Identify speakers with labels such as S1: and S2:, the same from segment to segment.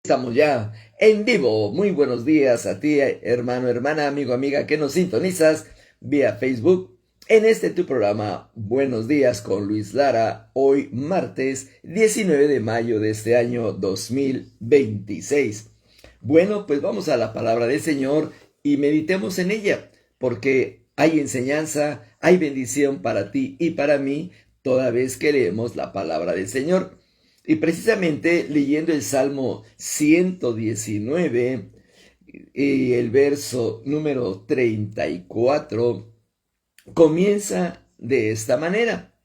S1: Estamos ya en vivo. Muy buenos días a ti, hermano, hermana, amigo, amiga, que nos sintonizas vía Facebook en este tu programa Buenos Días con Luis Lara, hoy martes 19 de mayo de este año 2026. Bueno, pues vamos a la palabra del Señor y meditemos en ella, porque hay enseñanza, hay bendición para ti y para mí toda vez que leemos la palabra del Señor. Y precisamente leyendo el Salmo 119 y el verso número 34, comienza de esta manera.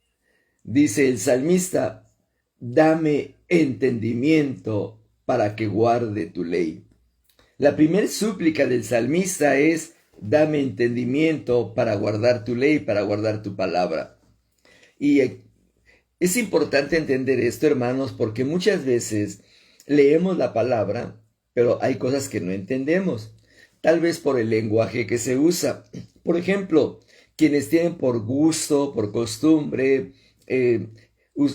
S1: Dice el salmista: dame entendimiento para que guarde tu ley. La primer súplica del salmista es: dame entendimiento para guardar tu ley, para guardar tu palabra. Y es importante entender esto, hermanos, porque muchas veces leemos la palabra, pero hay cosas que no entendemos, tal vez por el lenguaje que se usa. Por ejemplo, quienes tienen por gusto, por costumbre,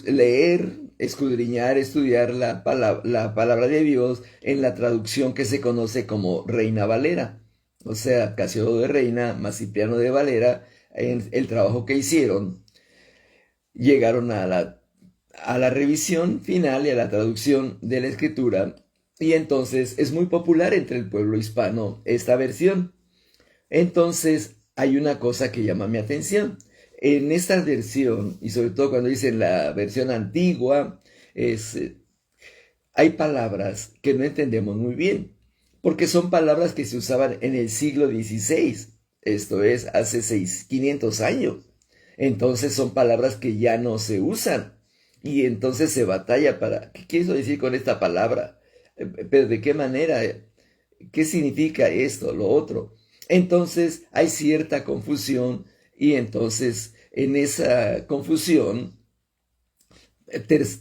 S1: leer, escudriñar, estudiar la palabra de Dios en la traducción que se conoce como Reina Valera. O sea, Casiodoro de Reina más Cipriano de Valera, en el trabajo que hicieron, llegaron a la revisión final y a la traducción de la escritura, y entonces es muy popular entre el pueblo hispano esta versión. Entonces hay una cosa que llama mi atención. En esta versión, y sobre todo cuando dicen la versión antigua, hay palabras que no entendemos muy bien, porque son palabras que se usaban en el siglo XVI, esto es, hace 500 años. Entonces son palabras que ya no se usan. Y entonces se batalla para, ¿qué quiero decir con esta palabra? ¿Pero de qué manera? ¿Qué significa esto, lo otro? Entonces hay cierta confusión y entonces en esa confusión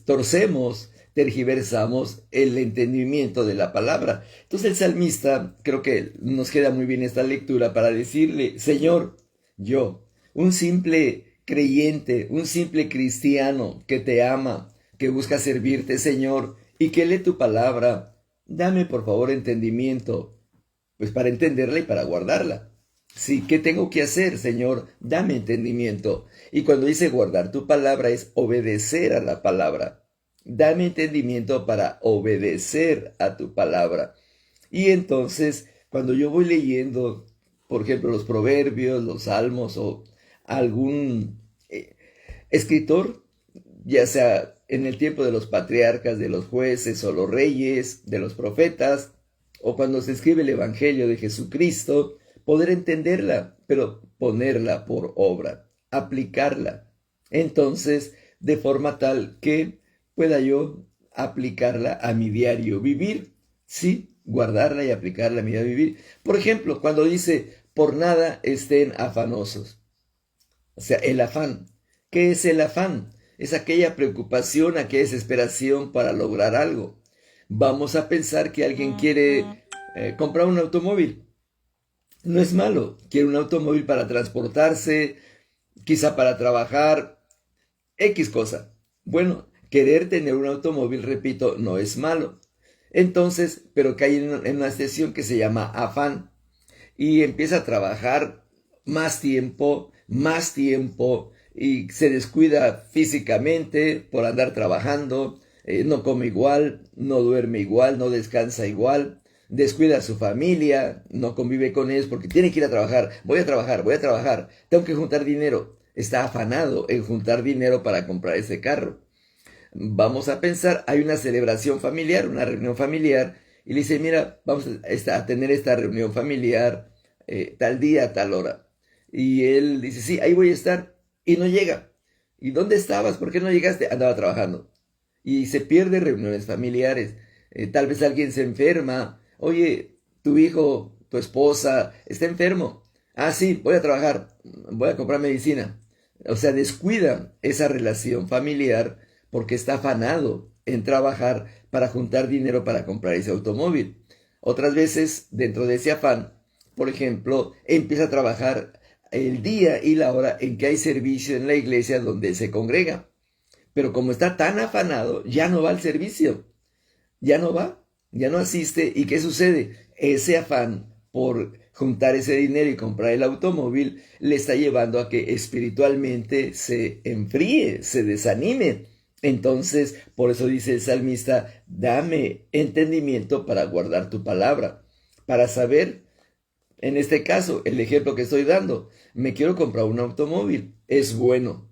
S1: torcemos, tergiversamos el entendimiento de la palabra. Entonces el salmista, creo que nos queda muy bien esta lectura para decirle: Señor, yo, un simple creyente, un simple cristiano que te ama, que busca servirte, Señor, y que lee tu palabra, dame por favor entendimiento, pues para entenderla y para guardarla. Sí, ¿qué tengo que hacer, Señor? Dame entendimiento. Y cuando dice guardar tu palabra es obedecer a la palabra. Dame entendimiento para obedecer a tu palabra. Y entonces, cuando yo voy leyendo, por ejemplo, los proverbios, los salmos o algún escritor, ya sea en el tiempo de los patriarcas, de los jueces o los reyes, de los profetas, o cuando se escribe el Evangelio de Jesucristo, poder entenderla, pero ponerla por obra, aplicarla. Entonces, de forma tal que pueda yo aplicarla a mi diario vivir, sí, guardarla y aplicarla a mi diario vivir. Por ejemplo, cuando dice: por nada estén afanosos. O sea, el afán. ¿Qué es el afán? Es aquella preocupación, aquella desesperación para lograr algo. Vamos a pensar que alguien quiere comprar un automóvil. No es malo, quiere un automóvil para transportarse, quizá para trabajar, X cosa. Bueno, querer tener un automóvil, repito, no es malo. Entonces, pero cae en una sesión que se llama afán y empieza a trabajar más tiempo, y se descuida físicamente por andar trabajando, no come igual, no duerme igual, no descansa igual, descuida a su familia, no convive con ellos porque tiene que ir a trabajar. Voy a trabajar, tengo que juntar dinero. Está afanado en juntar dinero para comprar ese carro. Vamos a pensar, hay una celebración familiar, una reunión familiar, y le dice: mira, vamos a tener esta reunión familiar tal día, tal hora. Y él dice: sí, ahí voy a estar. Y no llega. ¿Y dónde estabas? ¿Por qué no llegaste? Andaba trabajando. Y se pierde reuniones familiares. Tal vez alguien se enferma. Oye, tu hijo, tu esposa está enfermo. Ah, sí, voy a trabajar, voy a comprar medicina. O sea, descuida esa relación familiar porque está afanado en trabajar para juntar dinero para comprar ese automóvil. Otras veces, dentro de ese afán, por ejemplo, empieza a trabajar el día y la hora en que hay servicio en la iglesia donde se congrega. Pero como está tan afanado, ya no va al servicio, ya no va. ya no asiste. ¿Y qué sucede? Ese afán por juntar ese dinero y comprar el automóvil le está llevando a que espiritualmente se enfríe, se desanime. Entonces, por eso dice el salmista, dame entendimiento para guardar tu palabra, para saber, en este caso, el ejemplo que estoy dando, me quiero comprar un automóvil, es bueno,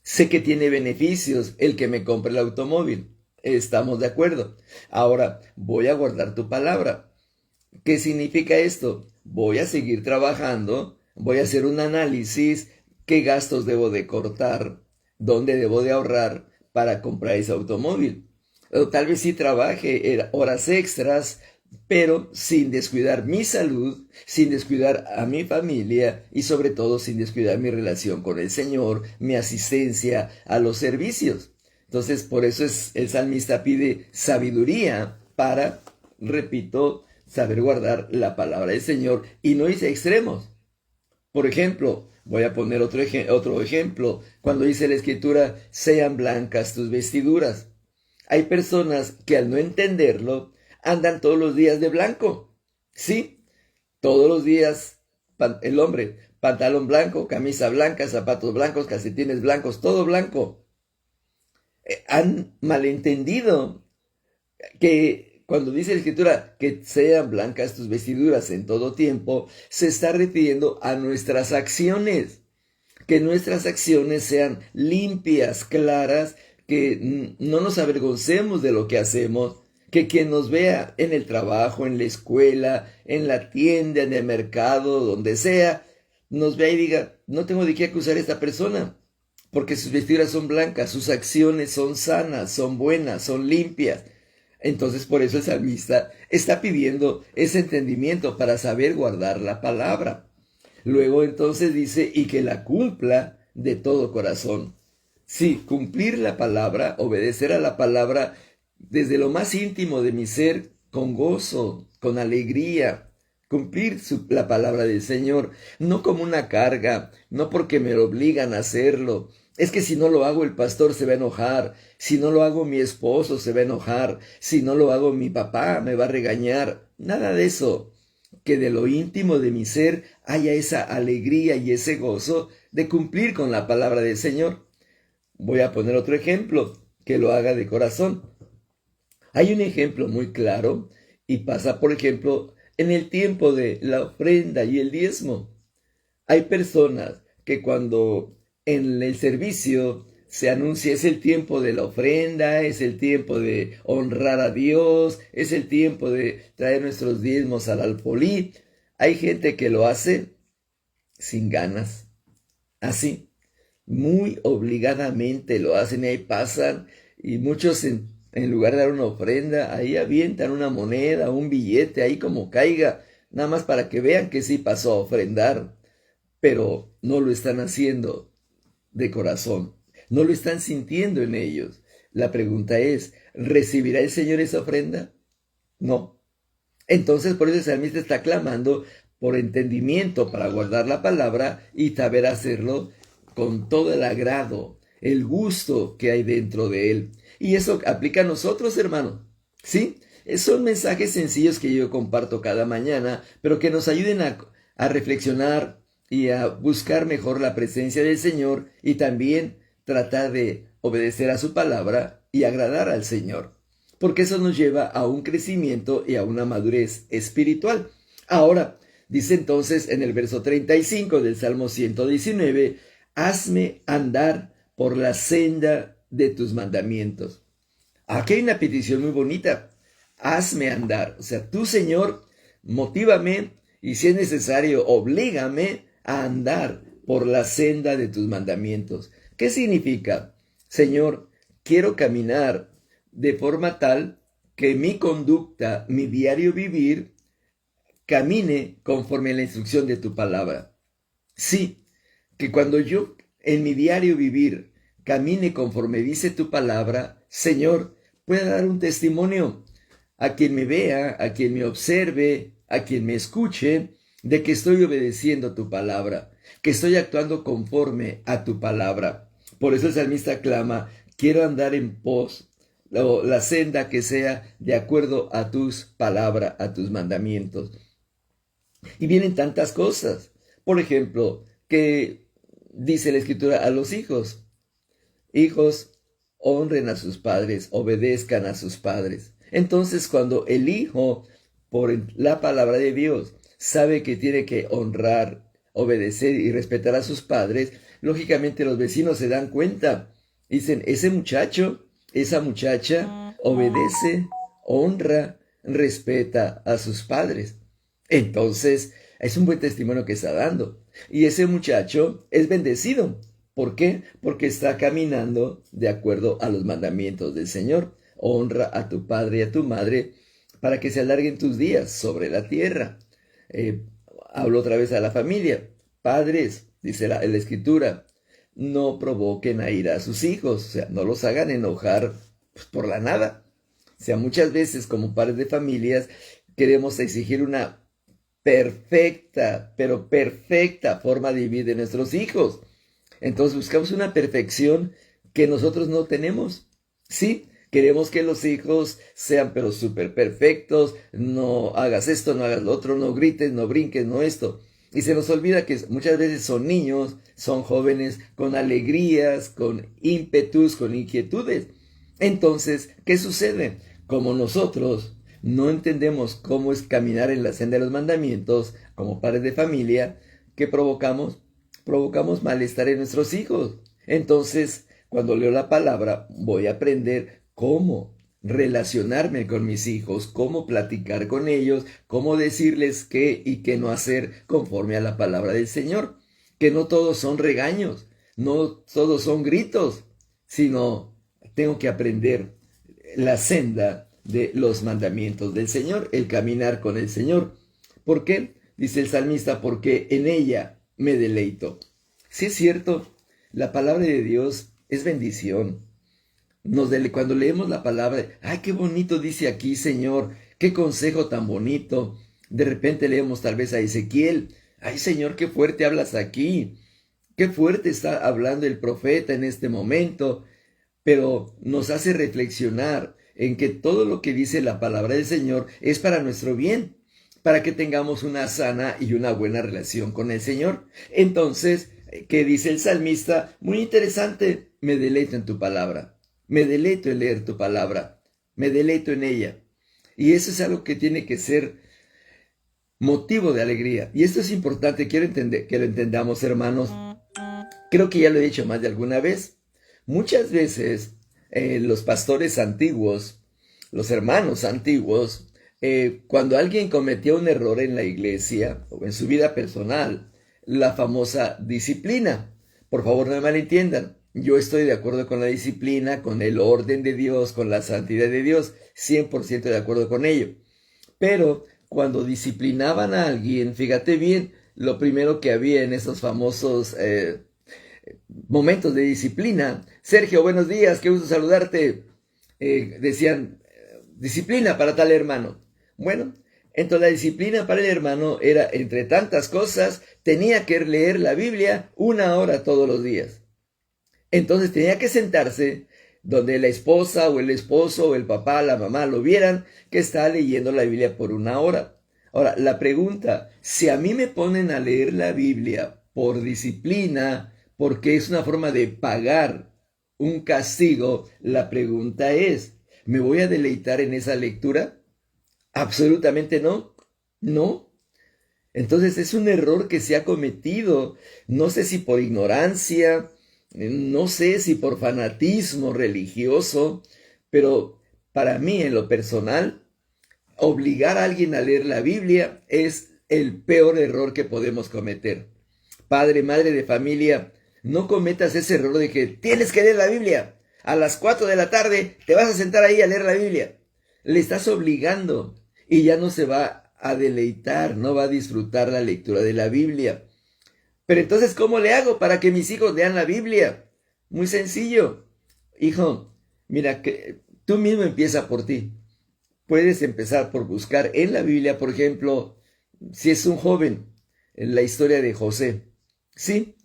S1: sé que tiene beneficios el que me compre el automóvil, estamos de acuerdo. Ahora, voy a guardar tu palabra. ¿Qué significa esto? Voy a seguir trabajando, voy a hacer un análisis, qué gastos debo de cortar, dónde debo de ahorrar para comprar ese automóvil. O tal vez sí trabaje horas extras, pero sin descuidar mi salud, sin descuidar a mi familia y sobre todo sin descuidar mi relación con el Señor, mi asistencia a los servicios. Entonces, por eso el salmista pide sabiduría para, repito, saber guardar la palabra del Señor y no irse a extremos. Por ejemplo, voy a poner otro ejemplo, cuando dice la Escritura, sean blancas tus vestiduras. Hay personas que al no entenderlo, andan todos los días de blanco. Sí, todos los días el hombre, pantalón blanco, camisa blanca, zapatos blancos, calcetines blancos, todo blanco. Han malentendido que cuando dice la Escritura que sean blancas tus vestiduras en todo tiempo, se está refiriendo a nuestras acciones. Que nuestras acciones sean limpias, claras, que no nos avergoncemos de lo que hacemos, que quien nos vea en el trabajo, en la escuela, en la tienda, en el mercado, donde sea, nos vea y diga, no tengo de qué acusar a esta persona, porque sus vestiduras son blancas, sus acciones son sanas, son buenas, son limpias. Entonces por eso el salmista está pidiendo ese entendimiento para saber guardar la palabra. Luego entonces dice, y que la cumpla de todo corazón. Sí, cumplir la palabra, obedecer a la palabra desde lo más íntimo de mi ser, con gozo, con alegría. Cumplir la palabra del Señor, no como una carga, no porque me obligan a hacerlo. Es que si no lo hago el pastor se va a enojar, si no lo hago mi esposo se va a enojar, si no lo hago mi papá me va a regañar. Nada de eso. Que de lo íntimo de mi ser haya esa alegría y ese gozo de cumplir con la palabra del Señor. Voy a poner otro ejemplo, que lo haga de corazón. Hay un ejemplo muy claro y pasa, por ejemplo, en el tiempo de la ofrenda y el diezmo. Hay personas que cuando en el servicio se anuncia es el tiempo de la ofrenda, es el tiempo de honrar a Dios, es el tiempo de traer nuestros diezmos al alfolí. Hay gente que lo hace sin ganas, así, muy obligadamente lo hacen y ahí pasan y muchos en lugar de dar una ofrenda, ahí avientan una moneda, un billete, ahí como caiga, nada más para que vean que sí pasó a ofrendar, pero no lo están haciendo de corazón, no lo están sintiendo en ellos. La pregunta es, ¿recibirá el Señor esa ofrenda? No. Entonces por eso el salmista está clamando por entendimiento para guardar la palabra y saber hacerlo con todo el agrado, el gusto que hay dentro de él. Y eso aplica a nosotros, hermano. ¿Sí? Son mensajes sencillos que yo comparto cada mañana, pero que nos ayuden a reflexionar y a buscar mejor la presencia del Señor y también tratar de obedecer a su palabra y agradar al Señor. Porque eso nos lleva a un crecimiento y a una madurez espiritual. Ahora, dice entonces en el verso 35 del Salmo 119, hazme andar por la senda de tus mandamientos. Aquí hay una petición muy bonita. Hazme andar. O sea, tú, Señor, motívame y si es necesario, oblígame a andar por la senda de tus mandamientos. ¿Qué significa? Señor, quiero caminar de forma tal que mi conducta, mi diario vivir, camine conforme a la instrucción de tu palabra. Sí, que cuando yo en mi diario vivir camine conforme dice tu palabra, Señor, pueda dar un testimonio a quien me vea, a quien me observe, a quien me escuche, de que estoy obedeciendo tu palabra, que estoy actuando conforme a tu palabra. Por eso el salmista clama, quiero andar en pos o la senda que sea de acuerdo a tus palabras, a tus mandamientos. Y vienen tantas cosas. Por ejemplo, que dice la Escritura a los hijos: hijos, honren a sus padres, obedezcan a sus padres. Entonces, cuando el hijo, por la palabra de Dios, sabe que tiene que honrar, obedecer y respetar a sus padres, lógicamente los vecinos se dan cuenta. Dicen: ese muchacho, esa muchacha obedece, honra, respeta a sus padres. Entonces, es un buen testimonio que está dando. Y ese muchacho es bendecido. ¿Por qué? Porque está caminando de acuerdo a los mandamientos del Señor. Honra a tu padre y a tu madre para que se alarguen tus días sobre la tierra. Hablo otra vez a la familia. Padres, dice la Escritura, no provoquen a ira a sus hijos, o sea, no los hagan enojar por la nada. O sea, muchas veces como padres de familias queremos exigir una perfecta, pero perfecta forma de vivir de nuestros hijos. Entonces buscamos una perfección que nosotros no tenemos. Sí, queremos que los hijos sean pero súper perfectos, no hagas esto, no hagas lo otro, no grites, no brinques, no esto. Y se nos olvida que muchas veces son niños, son jóvenes con alegrías, con ímpetus, con inquietudes. Entonces, ¿qué sucede? Como nosotros no entendemos cómo es caminar en la senda de los mandamientos como padres de familia, ¿qué provocamos? Provocamos malestar en nuestros hijos. Entonces, cuando leo la palabra, voy a aprender cómo relacionarme con mis hijos, cómo platicar con ellos, cómo decirles qué y qué no hacer conforme a la palabra del Señor. Que no todos son regaños, no todos son gritos, sino tengo que aprender la senda de los mandamientos del Señor, el caminar con el Señor. ¿Por qué? Dice el salmista: porque en ella me deleito. Sí, es cierto, la palabra de Dios es bendición. Cuando leemos la palabra, ¡ay, qué bonito dice aquí, Señor! ¡Qué consejo tan bonito! De repente leemos tal vez a Ezequiel: ¡ay, Señor, qué fuerte hablas aquí! ¡Qué fuerte está hablando el profeta en este momento! Pero nos hace reflexionar en que todo lo que dice la palabra del Señor es para nuestro bien, para que tengamos una sana y una buena relación con el Señor. Entonces, ¿qué dice el salmista? Muy interesante: me deleito en tu palabra, me deleito en leer tu palabra, me deleito en ella. Y eso es algo que tiene que ser motivo de alegría. Y esto es importante, quiero que lo entendamos, hermanos. Creo que ya lo he dicho más de alguna vez. Muchas veces los pastores antiguos, los hermanos antiguos, cuando alguien cometía un error en la iglesia o en su vida personal, la famosa disciplina. Por favor, no me malentiendan. Yo estoy de acuerdo con la disciplina, con el orden de Dios, con la santidad de Dios, 100% de acuerdo con ello. Pero cuando disciplinaban a alguien, fíjate bien, lo primero que había en esos famosos momentos de disciplina: Sergio, buenos días, qué gusto saludarte. Decían: disciplina para tal hermano. Bueno, entonces la disciplina para el hermano era, entre tantas cosas, tenía que leer la Biblia 1 hora todos los días. Entonces tenía que sentarse donde la esposa o el esposo o el papá, la mamá lo vieran que está leyendo la Biblia por 1 hora. Ahora, la pregunta: si a mí me ponen a leer la Biblia por disciplina, porque es una forma de pagar un castigo, la pregunta es: ¿me voy a deleitar en esa lectura? Absolutamente no, no. Entonces es un error que se ha cometido, no sé si por ignorancia, no sé si por fanatismo religioso, pero para mí, en lo personal, obligar a alguien a leer la Biblia es el peor error que podemos cometer. Padre, madre de familia, no cometas ese error de que tienes que leer la Biblia. A las 4 de la tarde te vas a sentar ahí a leer la Biblia. Le estás obligando y ya no se va a deleitar, no va a disfrutar la lectura de la Biblia. Pero entonces, ¿cómo le hago para que mis hijos lean la Biblia? Muy sencillo. Hijo, mira, que tú mismo empieza por ti. Puedes empezar por buscar en la Biblia, por ejemplo, si es un joven, en la historia de José. Sí,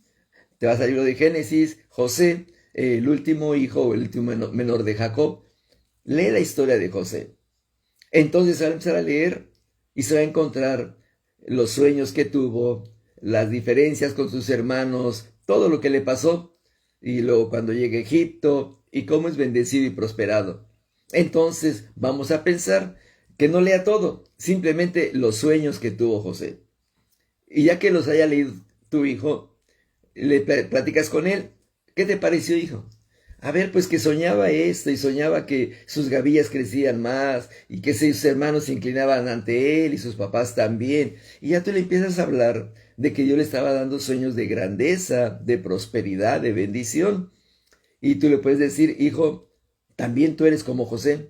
S1: te vas al libro de Génesis, José, el último hijo o el último menor de Jacob. lee la historia de José. Entonces va a empezar a leer y se va a encontrar los sueños que tuvo, las diferencias con sus hermanos, todo lo que le pasó, y luego cuando llega a Egipto y cómo es bendecido y prosperado. Entonces vamos a pensar que no lea todo, simplemente los sueños que tuvo José. Y ya que los haya leído tu hijo, le platicas con él. ¿Qué te pareció, hijo? A ver, pues que soñaba esto y soñaba que sus gavillas crecían más y que sus hermanos se inclinaban ante él y sus papás también. Y ya tú le empiezas a hablar de que Dios le estaba dando sueños de grandeza, de prosperidad, de bendición. Y tú le puedes decir, hijo, también tú eres como José.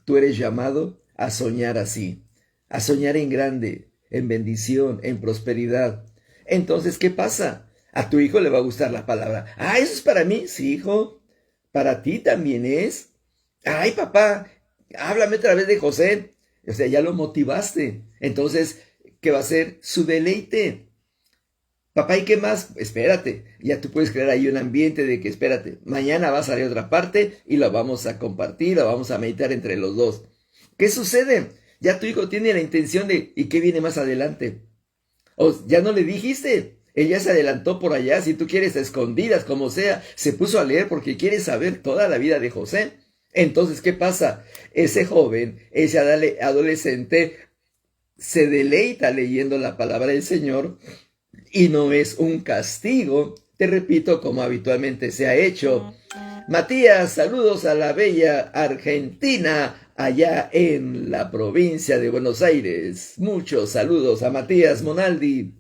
S1: Tú eres llamado a soñar así, a soñar en grande, en bendición, en prosperidad. Entonces, ¿qué pasa? A tu hijo le va a gustar la palabra. Ah, eso es para mí. Sí, hijo. Para ti también es. Ay, papá, háblame otra vez de José. O sea, ya lo motivaste. Entonces, ¿qué va a ser? Su deleite. Papá, ¿y qué más? Espérate. Ya tú puedes crear ahí un ambiente de que, espérate, mañana va a salir otra parte y la vamos a compartir, la vamos a meditar entre los dos. ¿Qué sucede? Ya tu hijo tiene la intención de, ¿y qué viene más adelante? O ya no le dijiste. Ella se adelantó por allá, si tú quieres, a escondidas, como sea, se puso a leer porque quiere saber toda la vida de José. Entonces, ¿qué pasa? Ese joven, ese adolescente, se deleita leyendo la palabra del Señor y no es un castigo, te repito, como habitualmente se ha hecho. Matías, saludos a la bella Argentina, allá en la provincia de Buenos Aires. Muchos saludos a Matías Monaldi.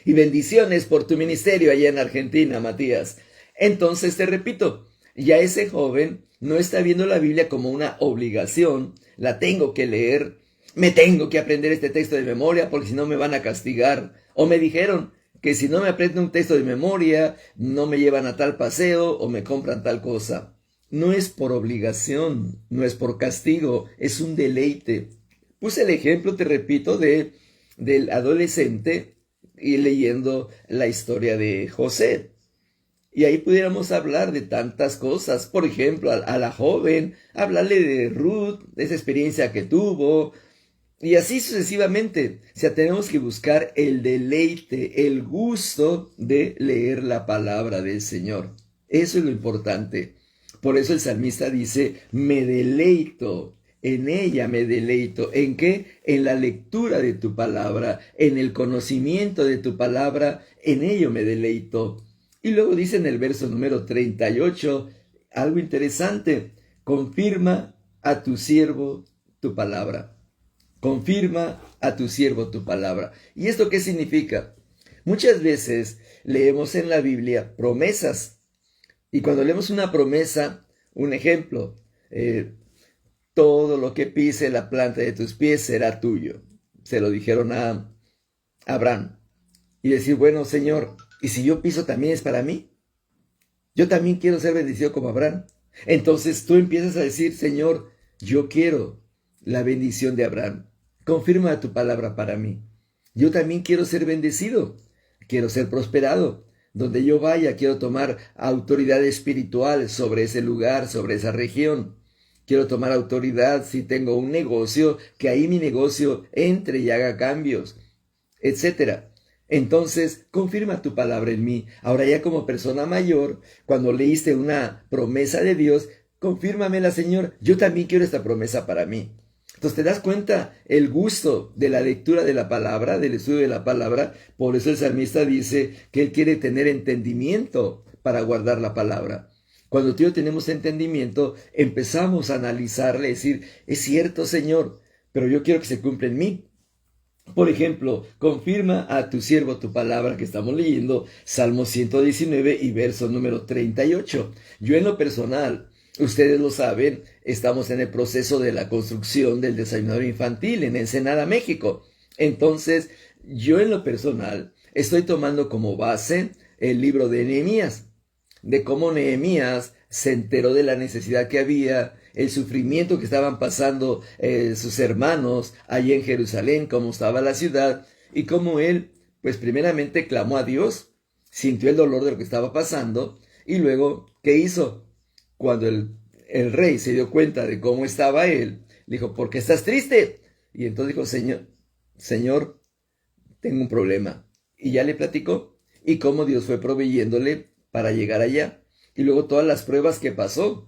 S1: Y bendiciones por tu ministerio allá en Argentina, Matías. Entonces te repito, ya ese joven no está viendo la Biblia como una obligación, la tengo que leer, me tengo que aprender este texto de memoria porque si no me van a castigar. O me dijeron que si no me aprendo un texto de memoria, no me llevan a tal paseo o me compran tal cosa. No es por obligación, no es por castigo, es un deleite. Puse el ejemplo, te repito, del adolescente y leyendo la historia de José. Y ahí pudiéramos hablar de tantas cosas. Por ejemplo, a la joven, hablarle de Ruth, de esa experiencia que tuvo. Y así sucesivamente. O sea, tenemos que buscar el deleite, el gusto de leer la palabra del Señor. Eso es lo importante. Por eso el salmista dice, me deleito. En ella me deleito. ¿En qué? En la lectura de tu palabra, en el conocimiento de tu palabra, en ello me deleito. Y luego dice en el verso número 38, algo interesante, confirma a tu siervo tu palabra. Confirma a tu siervo tu palabra. ¿Y esto qué significa? Muchas veces leemos en la Biblia promesas. Y cuando leemos una promesa, un ejemplo, todo lo que pise la planta de tus pies será tuyo. Se lo dijeron a Abraham. Y decir, bueno, Señor, ¿y si yo piso también es para mí? Yo también quiero ser bendecido como Abraham. Entonces tú empiezas a decir, Señor, yo quiero la bendición de Abraham. Confirma tu palabra para mí. Yo también quiero ser bendecido. Quiero ser prosperado. Donde yo vaya, quiero tomar autoridad espiritual sobre ese lugar, sobre esa región. Quiero tomar autoridad si tengo un negocio, que ahí mi negocio entre y haga cambios, etcétera. Entonces, confirma tu palabra en mí. Ahora ya como persona mayor, cuando leíste una promesa de Dios, confírmamela, Señor. Yo también quiero esta promesa para mí. Entonces, ¿te das cuenta el gusto de la lectura de la palabra, del estudio de la palabra? Por eso el salmista dice que él quiere tener entendimiento para guardar la palabra. Cuando tú y yo tenemos entendimiento, empezamos a analizarle, decir, es cierto, Señor, pero yo quiero que se cumpla en mí. Por ejemplo, confirma a tu siervo tu palabra que estamos leyendo, Salmo 119 y verso número 38. Yo en lo personal, ustedes lo saben, estamos en el proceso de la construcción del desayunador infantil en Ensenada, México. Entonces, yo en lo personal estoy tomando como base el libro de Nehemías, de cómo Nehemías se enteró de la necesidad que había, el sufrimiento que estaban pasando sus hermanos allí en Jerusalén, cómo estaba la ciudad, y cómo él, pues primeramente clamó a Dios, sintió el dolor de lo que estaba pasando, y luego, ¿qué hizo? Cuando el rey se dio cuenta de cómo estaba él, le dijo, ¿por qué estás triste? Y entonces dijo, Señor, tengo un problema. Y ya le platicó y cómo Dios fue proveyéndole para llegar allá. Y luego todas las pruebas que pasó,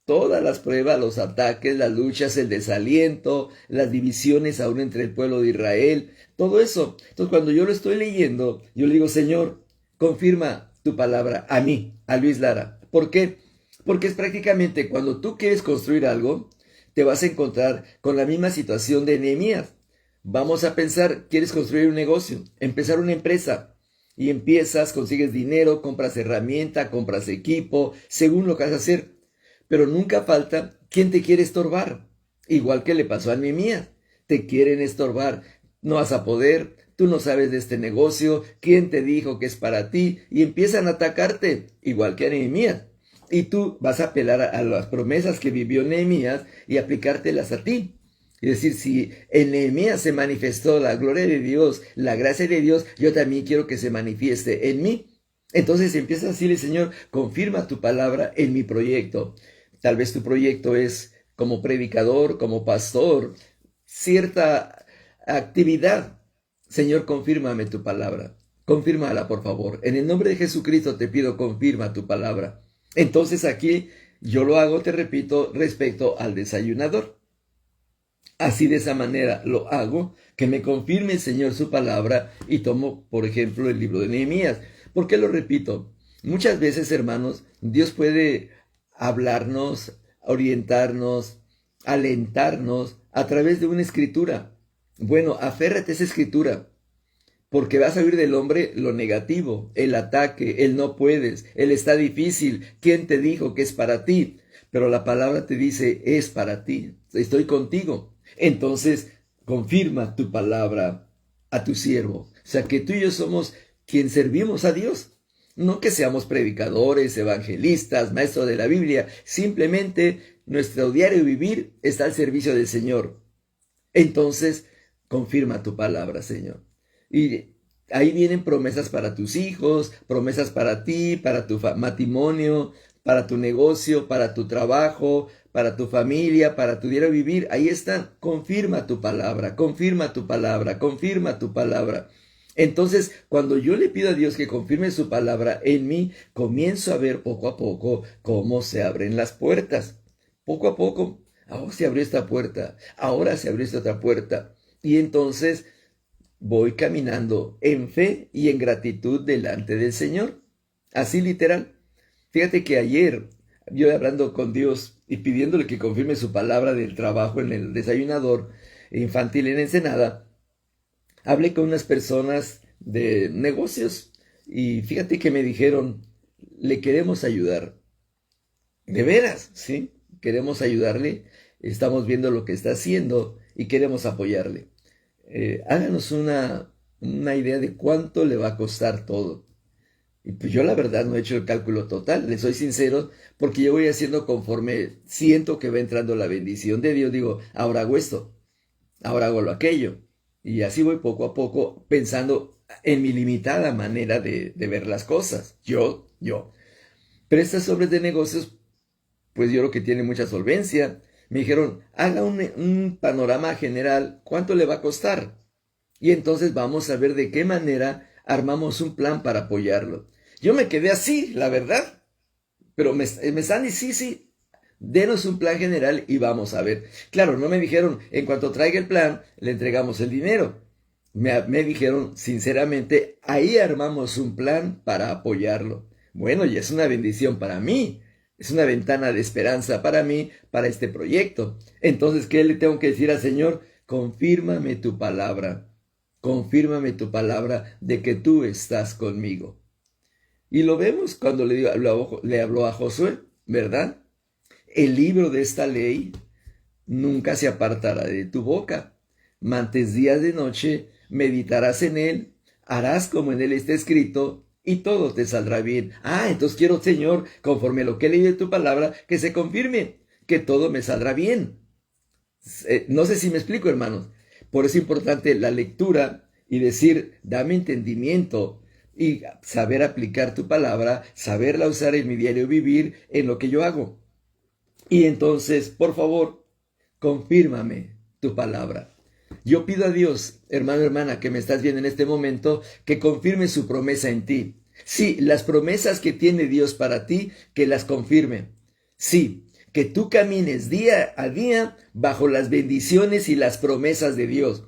S1: todas las pruebas, los ataques, las luchas, el desaliento, las divisiones aún entre el pueblo de Israel, todo eso. Entonces cuando yo lo estoy leyendo, yo le digo, Señor, confirma tu palabra a mí, a Luis Lara. ¿Por qué? Porque es prácticamente cuando tú quieres construir algo, te vas a encontrar con la misma situación de Nehemías. Vamos a pensar, quieres construir un negocio, empezar una empresa, y empiezas, consigues dinero, compras herramienta, compras equipo, según lo que vas a hacer. Pero nunca falta quien te quiere estorbar, igual que le pasó a Nehemías. Te quieren estorbar, no vas a poder, tú no sabes de este negocio, quién te dijo que es para ti, y empiezan a atacarte, igual que a Nehemías. Y tú vas a apelar a las promesas que vivió Nehemías y aplicártelas a ti. Es decir, si en Nehemías se manifestó la gloria de Dios, la gracia de Dios, yo también quiero que se manifieste en mí. Entonces empieza a decirle, Señor, confirma tu palabra en mi proyecto. Tal vez tu proyecto es como predicador, como pastor, cierta actividad. Señor, confírmame tu palabra. Confírmala, por favor. En el nombre de Jesucristo te pido, confirma tu palabra. Entonces aquí yo lo hago, te repito, respecto al desayunador. Así de esa manera lo hago, que me confirme el Señor su palabra y tomo, por ejemplo, el libro de Nehemías. ¿Por qué lo repito? Muchas veces, hermanos, Dios puede hablarnos, orientarnos, alentarnos a través de una escritura. Bueno, aférrate a esa escritura, porque vas a oír del hombre lo negativo, el ataque, el no puedes, el está difícil, ¿quién te dijo que es para ti? Pero la palabra te dice, es para ti, estoy contigo. Entonces, confirma tu palabra a tu siervo. O sea, que tú y yo somos quien servimos a Dios. No que seamos predicadores, evangelistas, maestros de la Biblia. Simplemente nuestro diario vivir está al servicio del Señor. Entonces, confirma tu palabra, Señor. Y ahí vienen promesas para tus hijos, promesas para ti, para tu matrimonio, para tu negocio, para tu trabajo, para tu familia, para tu diario vivir. Ahí están. Confirma tu palabra, confirma tu palabra, confirma tu palabra. Entonces, cuando yo le pido a Dios que confirme su palabra en mí, comienzo a ver poco a poco cómo se abren las puertas. Poco a poco, ahora se abrió esta puerta, ahora se abrió esta otra puerta. Y entonces voy caminando en fe y en gratitud delante del Señor. Así literal. Fíjate que ayer, yo hablando con Dios y pidiéndole que confirme su palabra del trabajo en el desayunador infantil en Ensenada, hablé con unas personas de negocios y fíjate que me dijeron, le queremos ayudar. De veras, ¿sí? Queremos ayudarle, estamos viendo lo que está haciendo y queremos apoyarle. Háganos una idea de cuánto le va a costar todo. Y pues yo la verdad no he hecho el cálculo total, les soy sincero, porque yo voy haciendo conforme siento que va entrando la bendición de Dios. Digo, ahora hago esto, ahora hago lo aquello. Y así voy poco a poco pensando en mi limitada manera de ver las cosas. Yo. Pero estas obras de negocios, pues yo creo que tiene mucha solvencia. Me dijeron, haga un panorama general, ¿cuánto le va a costar? Y entonces vamos a ver de qué manera armamos un plan para apoyarlo. Yo me quedé así, la verdad. Pero me están diciendo, sí, denos un plan general y vamos a ver. Claro, no me dijeron, en cuanto traiga el plan, le entregamos el dinero. Me dijeron, sinceramente, ahí armamos un plan para apoyarlo. Bueno, y es una bendición para mí. Es una ventana de esperanza para mí, para este proyecto. Entonces, ¿qué le tengo que decir al Señor? Confírmame tu palabra. Confírmame tu palabra de que tú estás conmigo. Y lo vemos cuando le habló a Josué, ¿verdad? El libro de esta ley nunca se apartará de tu boca. Mantes día de noche, meditarás en él, harás como en él está escrito, y todo te saldrá bien. Entonces quiero, Señor, conforme a lo que he leído de tu palabra, que se confirme, que todo me saldrá bien. No sé si me explico, hermanos. Por eso es importante la lectura y decir, dame entendimiento y saber aplicar tu palabra, saberla usar en mi diario vivir, en lo que yo hago. Y entonces, por favor, confírmame tu palabra. Yo pido a Dios, hermano, hermana, que me estás viendo en este momento, que confirme su promesa en ti. Sí, las promesas que tiene Dios para ti, que las confirme. Sí, que tú camines día a día bajo las bendiciones y las promesas de Dios.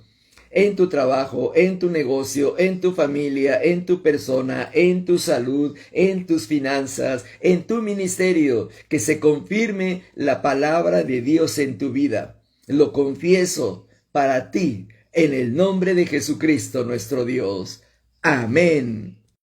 S1: En tu trabajo, en tu negocio, en tu familia, en tu persona, en tu salud, en tus finanzas, en tu ministerio, que se confirme la palabra de Dios en tu vida. Lo confieso para ti, en el nombre de Jesucristo nuestro Dios. Amén